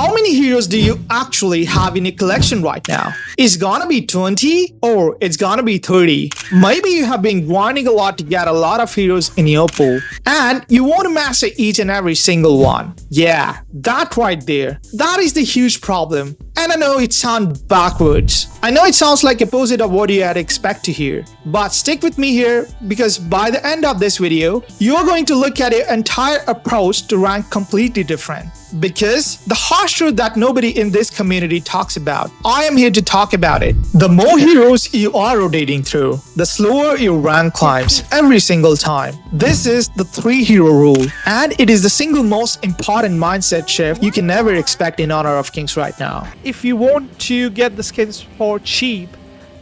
How many heroes do you actually have in your collection right now? It's gonna be 20 or it's gonna be 30. Maybe you have been grinding a lot to get a lot of heroes in your pool and you want to master each and every single one. Yeah, that right there. That is the huge problem. And I know it sounds backwards. I know it sounds like opposite of what you had expect to hear. But stick with me here because by the end of this video, you are going to look at your entire approach to rank completely different. Because the harsh truth that nobody in this community talks about, I am here to talk about it. The more heroes you are rotating through, the slower your rank climbs every single time. This is the 3 hero rule, and it is the single most important mindset shift you can ever expect in Honor of Kings right now. If you want to get the skins for cheap,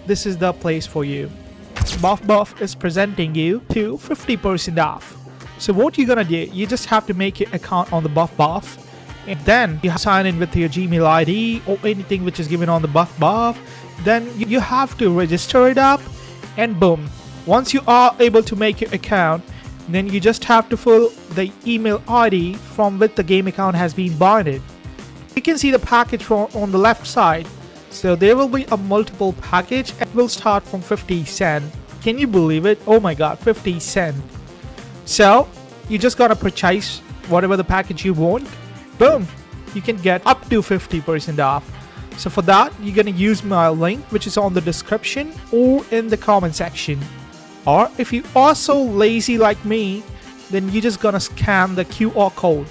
this is the place for you. Buff is presenting you to 50% off. So what you're gonna do, you just have to make your account on the Buff. And then you sign in with your Gmail ID or anything which is given on the Buff. Then you have to register it up, and boom. Once you are able to make your account, then you just have to fill the email ID from which the game account has been binded. You can see the package on the left side. So there will be a multiple package. It will start from 50 cents. Can you believe it? Oh my god, 50 cents. So you just gotta purchase whatever the package you want. Boom, you can get up to 50% off. So for that, you're gonna use my link, which is on the description or in the comment section. Or if you are so lazy like me, then you're just gonna scan the QR code.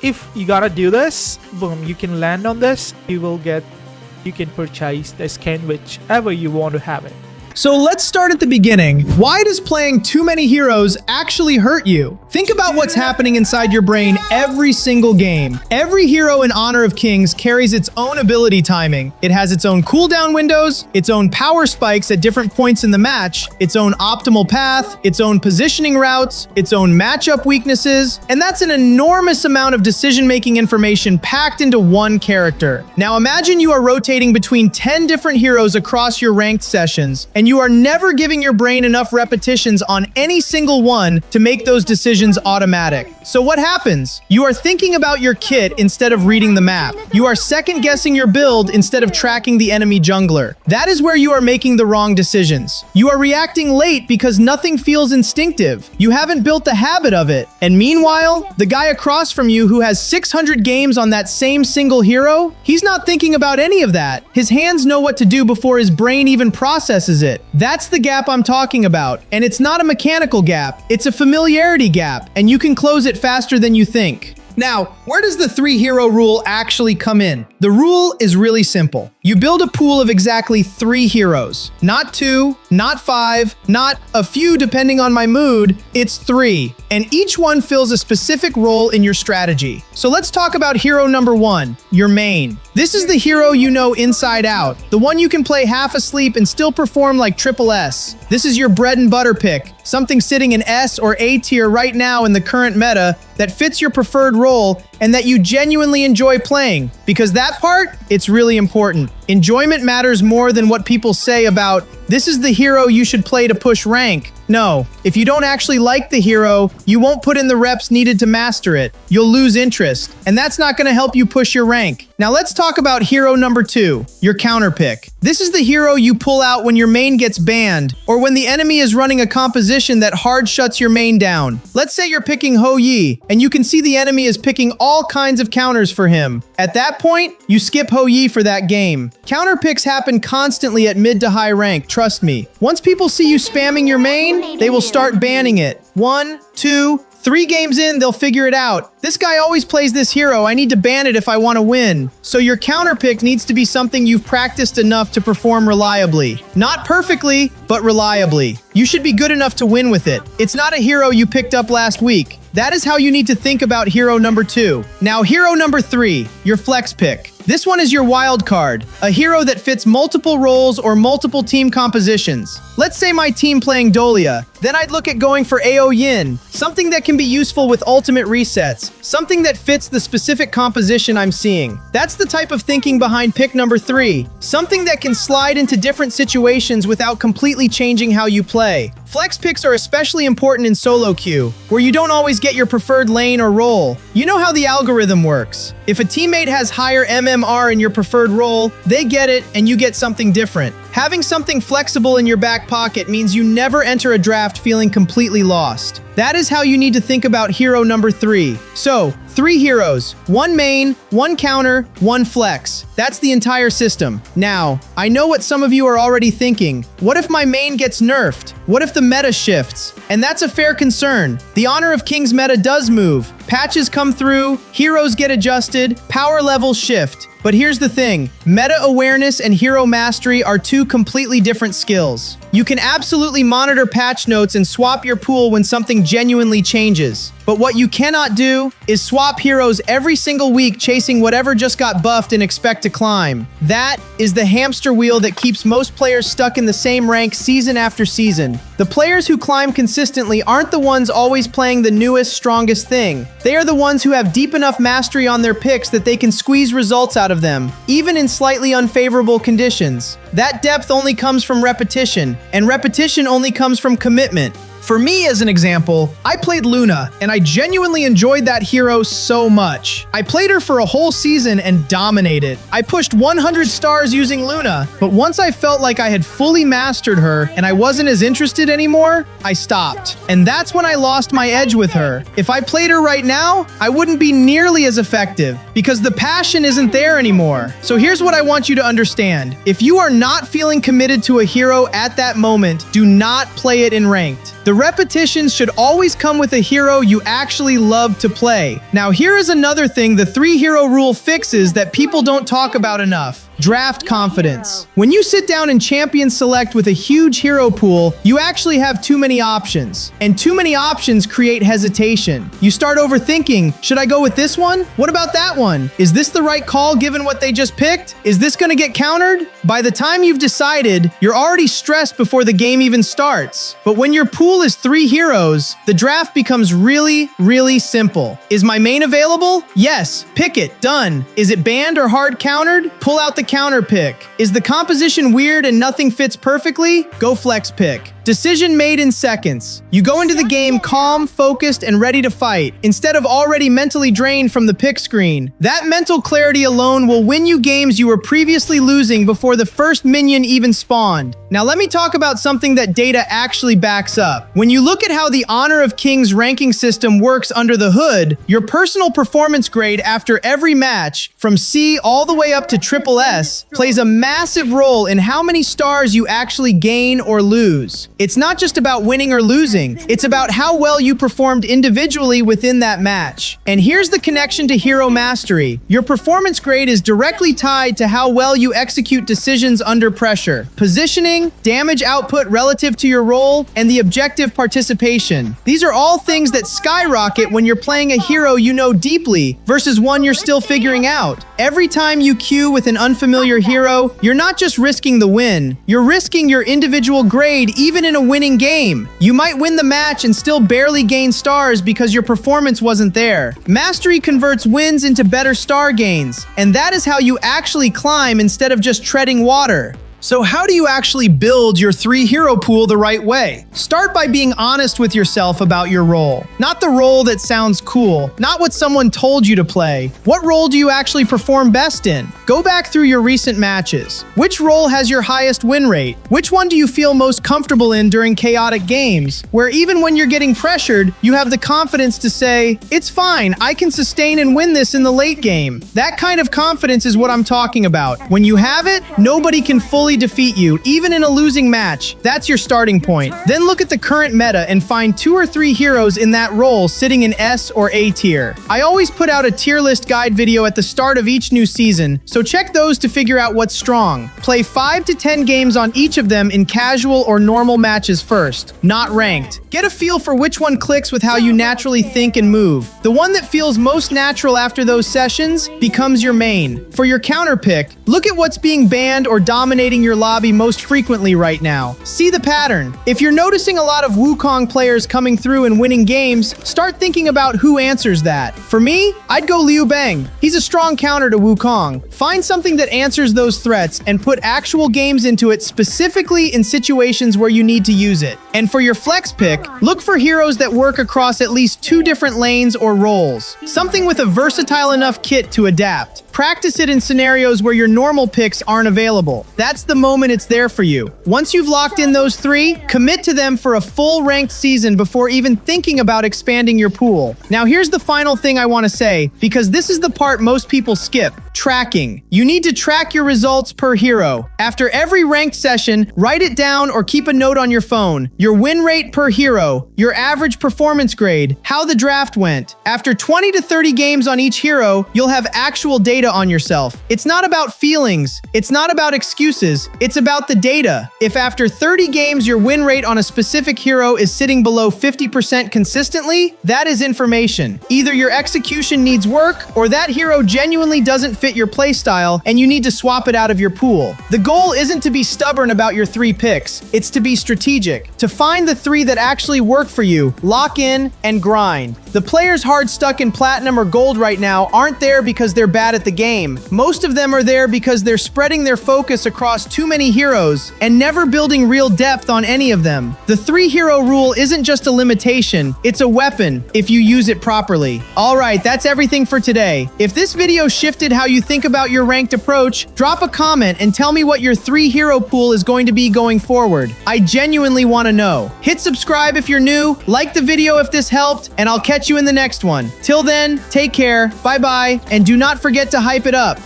If you gotta do this, boom, you can land on this. You can purchase the skin whichever you want to have it. So let's start at the beginning. Why does playing too many heroes actually hurt you? Think about what's happening inside your brain every single game. Every hero in Honor of Kings carries its own ability timing. It has its own cooldown windows, its own power spikes at different points in the match, its own optimal path, its own positioning routes, its own matchup weaknesses, and that's an enormous amount of decision-making information packed into one character. Now imagine you are rotating between 10 different heroes across your ranked sessions, and you are never giving your brain enough repetitions on any single one to make those decisions automatic. So what happens? You are thinking about your kit instead of reading the map. You are second-guessing your build instead of tracking the enemy jungler. That is where you are making the wrong decisions. You are reacting late because nothing feels instinctive. You haven't built the habit of it. And meanwhile, the guy across from you who has 600 games on that same single hero, he's not thinking about any of that. His hands know what to do before his brain even processes it. That's the gap I'm talking about. And it's not a mechanical gap, it's a familiarity gap, and you can close it faster than you think. Now, where does the 3 hero rule actually come in? The rule is really simple. You build a pool of exactly 3 heroes. Not 2, not 5, not a few depending on my mood, it's 3. And each one fills a specific role in your strategy. So let's talk about hero number 1, your main. This is the hero you know inside out, the one you can play half asleep and still perform like triple S. This is your bread and butter pick, something sitting in S or A tier right now in the current meta that fits your preferred role and that you genuinely enjoy playing. Because that part, it's really important. Enjoyment matters more than what people say about, this is the hero you should play to push rank. No, if you don't actually like the hero, you won't put in the reps needed to master it. You'll lose interest, and that's not gonna help you push your rank. Now let's talk about hero number 2, your counter pick. This is the hero you pull out when your main gets banned, or when the enemy is running a composition that hard shuts your main down. Let's say you're picking Ho Yi, and you can see the enemy is picking all kinds of counters for him. At that point, you skip Ho Yi for that game. Counter picks happen constantly at mid to high rank, trust me. Once people see you spamming your main, they will start banning it. 1, 2, 3 games in, they'll figure it out. This guy always plays this hero, I need to ban it if I want to win. So your counter pick needs to be something you've practiced enough to perform reliably. Not perfectly, but reliably. You should be good enough to win with it. It's not a hero you picked up last week. That is how you need to think about hero number 2. Now hero number 3, your flex pick. This one is your wild card, a hero that fits multiple roles or multiple team compositions. Let's say my team playing Dolia, then I'd look at going for AO Yin, something that can be useful with ultimate resets, something that fits the specific composition I'm seeing. That's the type of thinking behind pick number 3, something that can slide into different situations without completely changing how you play. Flex picks are especially important in solo queue, where you don't always get your preferred lane or role. You know how the algorithm works. If a teammate has higher MMR in your preferred role, they get it and you get something different. Having something flexible in your back pocket means you never enter a draft feeling completely lost. That is how you need to think about hero number 3. So, 3 heroes, 1 main, 1 counter, 1 flex. That's the entire system. Now, I know what some of you are already thinking. What if my main gets nerfed? What if the meta shifts? And that's a fair concern. The Honor of Kings meta does move. Patches come through, heroes get adjusted, power levels shift. But here's the thing, meta awareness and hero mastery are 2 completely different skills. You can absolutely monitor patch notes and swap your pool when something genuinely changes. But what you cannot do is swap heroes every single week chasing whatever just got buffed and expect to climb. That is the hamster wheel that keeps most players stuck in the same rank season after season. The players who climb consistently aren't the ones always playing the newest, strongest thing. They are the ones who have deep enough mastery on their picks that they can squeeze results out of them, even in slightly unfavorable conditions. That depth only comes from repetition, and repetition only comes from commitment. For me, as an example, I played Luna, and I genuinely enjoyed that hero so much. I played her for a whole season and dominated. I pushed 100 stars using Luna, but once I felt like I had fully mastered her and I wasn't as interested anymore, I stopped. And that's when I lost my edge with her. If I played her right now, I wouldn't be nearly as effective because the passion isn't there anymore. So here's what I want you to understand. If you are not feeling committed to a hero at that moment, do not play it in ranked. The repetitions should always come with a hero you actually love to play. Now here is another thing the 3 hero rule fixes that people don't talk about enough. Draft confidence. When you sit down and champion select with a huge hero pool, you actually have too many options. And too many options create hesitation. You start overthinking, should I go with this one? What about that one? Is this the right call given what they just picked? Is this gonna get countered? By the time you've decided, you're already stressed before the game even starts. But when your pool is 3 heroes, the draft becomes really, really simple. Is my main available? Yes, pick it, done. Is it banned or hard countered? Pull out the counter pick. Is the composition weird and nothing fits perfectly? Go flex pick. Decision made in seconds. You go into the game calm, focused, and ready to fight, instead of already mentally drained from the pick screen. That mental clarity alone will win you games you were previously losing before the first minion even spawned. Now let me talk about something that data actually backs up. When you look at how the Honor of Kings ranking system works under the hood, your personal performance grade after every match, from C all the way up to SSS, plays a massive role in how many stars you actually gain or lose. It's not just about winning or losing, it's about how well you performed individually within that match. And here's the connection to hero mastery. Your performance grade is directly tied to how well you execute decisions under pressure. Positioning, damage output relative to your role, and the objective participation. These are all things that skyrocket when you're playing a hero you know deeply versus one you're still figuring out. Every time you queue with an unfamiliar hero, you're not just risking the win, you're risking your individual grade even in a winning game. You might win the match and still barely gain stars because your performance wasn't there. Mastery converts wins into better star gains, and that is how you actually climb instead of just treading water. So how do you actually build your 3 hero pool the right way? Start by being honest with yourself about your role. Not the role that sounds cool, not what someone told you to play. What role do you actually perform best in? Go back through your recent matches. Which role has your highest win rate? Which one do you feel most comfortable in during chaotic games, where even when you're getting pressured, you have the confidence to say, it's fine, I can sustain and win this in the late game. That kind of confidence is what I'm talking about. When you have it, nobody can fully defeat you, even in a losing match. That's your starting point. Then look at the current meta and find 2 or 3 heroes in that role sitting in S or A tier. I always put out a tier list guide video at the start of each new season, so check those to figure out what's strong. Play 5 to 10 games on each of them in casual or normal matches first, not ranked. Get a feel for which one clicks with how you naturally think and move. The one that feels most natural after those sessions becomes your main. For your counter pick, look at what's being banned or dominating invading your lobby most frequently right now? See the pattern. If you're noticing a lot of Wukong players coming through and winning games, start thinking about who answers that. For me, I'd go Liu Bang. He's a strong counter to Wukong. Find something that answers those threats and put actual games into it, specifically in situations where you need to use it. And for your flex pick, look for heroes that work across at least 2 different lanes or roles. Something with a versatile enough kit to adapt. Practice it in scenarios where your normal picks aren't available. That's the moment it's there for you. Once you've locked in those 3, commit to them for a full ranked season before even thinking about expanding your pool. Now here's the final thing I want to say, because this is the part most people skip. Tracking. You need to track your results per hero. After every ranked session, write it down or keep a note on your phone. Your win rate per hero, your average performance grade, how the draft went. After 20 to 30 games on each hero, you'll have actual data on yourself. It's not about feelings. It's not about excuses. It's about the data. If after 30 games your win rate on a specific hero is sitting below 50% consistently, that is information. Either your execution needs work, or that hero genuinely doesn't fit your playstyle and you need to swap it out of your pool. The goal isn't to be stubborn about your 3 picks. It's to be strategic. To find the 3 that actually work for you, lock in, and grind. The players hard stuck in platinum or gold right now aren't there because they're bad at the game. Most of them are there because they're spreading their focus across too many heroes and never building real depth on any of them. The 3-hero rule isn't just a limitation, it's a weapon if you use it properly. Alright, that's everything for today. If this video shifted how you think about your ranked approach, drop a comment and tell me what your 3-hero pool is going to be going forward. I genuinely want to know. Hit subscribe if you're new, like the video if this helped, and I'll catch you in the next one. Till then, take care, bye-bye, and do not forget to hype it up.